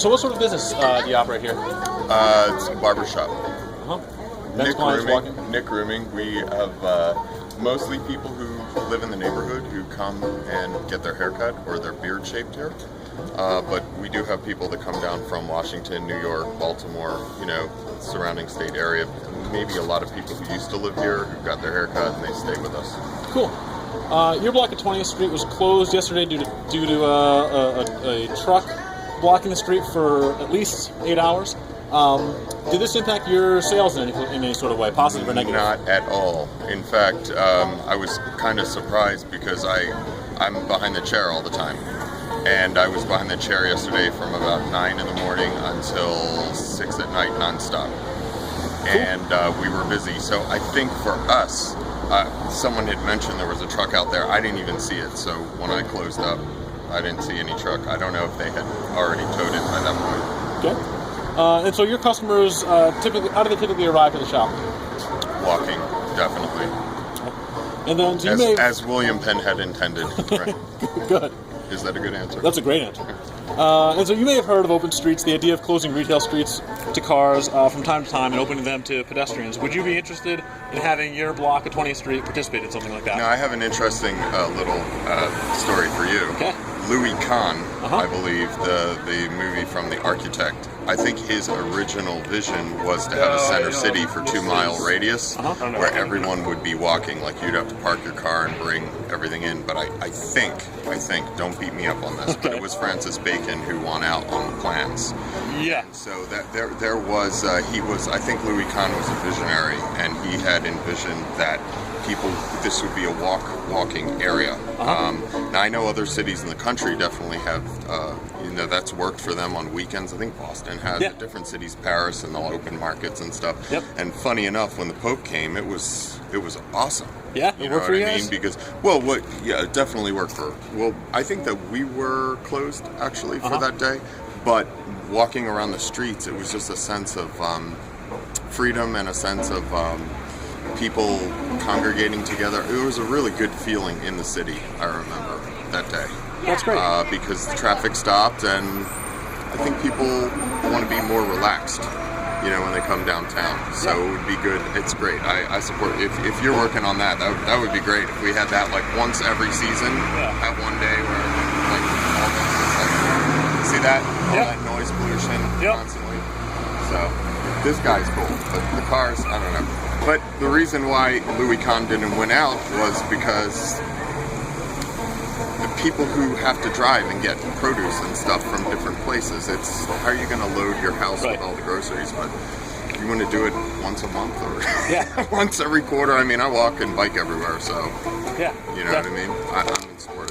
So what sort of business do you operate here? It's a barbershop. Men's clients walking? Nic Grooming. We have mostly people who live in the neighborhood who come and get their haircut or their beard shaped here. But we do have people that come down from Washington, New York, Baltimore, surrounding state area. Maybe a lot of people who used to live here who got their haircut and they stay with us. Cool. Your block at 20th Street was closed yesterday due to a truck blocking the street for at least 8 hours. Did this impact your sales in any sort of way, positive or negative? Not at all. In fact, I was kind of surprised because I'm behind the chair all the time. And I was behind the chair yesterday from about 9 in the morning until 6 at night nonstop. And we were busy. So I think for us, someone had mentioned there was a truck out there. I didn't even see it. So when I closed up, I didn't see any truck. I don't know if they had already towed it by that point. Okay. And so your customers, typically, how do they typically arrive at the shop? Walking, definitely. And then so as William Penn had intended. Right. Good. Is that a good answer? That's a great answer. And so you may have heard of open streets, the idea of closing retail streets to cars from time to time and opening them to pedestrians. Would you be interested in having your block at 20th Street participate in something like that? No, I have an interesting little story for you. Okay. Louis Kahn, I believe, the movie from The Architect, I think his original vision was to have a center city for 2 mile radius where everyone would be walking. Like you'd have to park your car and bring everything in. But I think, don't beat me up on this, but it was Francis Bacon who won out on the plans. Yeah. So that there was, I think Louis Kahn was a visionary, and he had envisioned that this would be a walking area. Now I know other cities in the country definitely have, that's worked for them on weekends. I think Boston has it, different cities, Paris, and they'll open markets and stuff. Yep. And funny enough, when the Pope came, it was awesome. Yeah, you know what I mean? Because it definitely worked for. Well, I think that we were closed actually for that day, but walking around the streets, it was just a sense of freedom and a sense of people congregating together. It was a really good feeling in the city, I remember, that day. That's great. Because the traffic stopped, and I think people want to be more relaxed, when they come downtown. So it would be good. It's great. I support, if you're working on that would be great. If we had that like once every season, have one day where like all the, see that? All that noise pollution constantly. So this guy's cool, but the cars, I don't know. But the reason why Louis Kahn didn't win out was because the people who have to drive and get produce and stuff from different places, it's how are you going to load your house with all the groceries? But if you want to do it once a month or once every quarter, I mean, I walk and bike everywhere, so you know what I mean? I'm in support of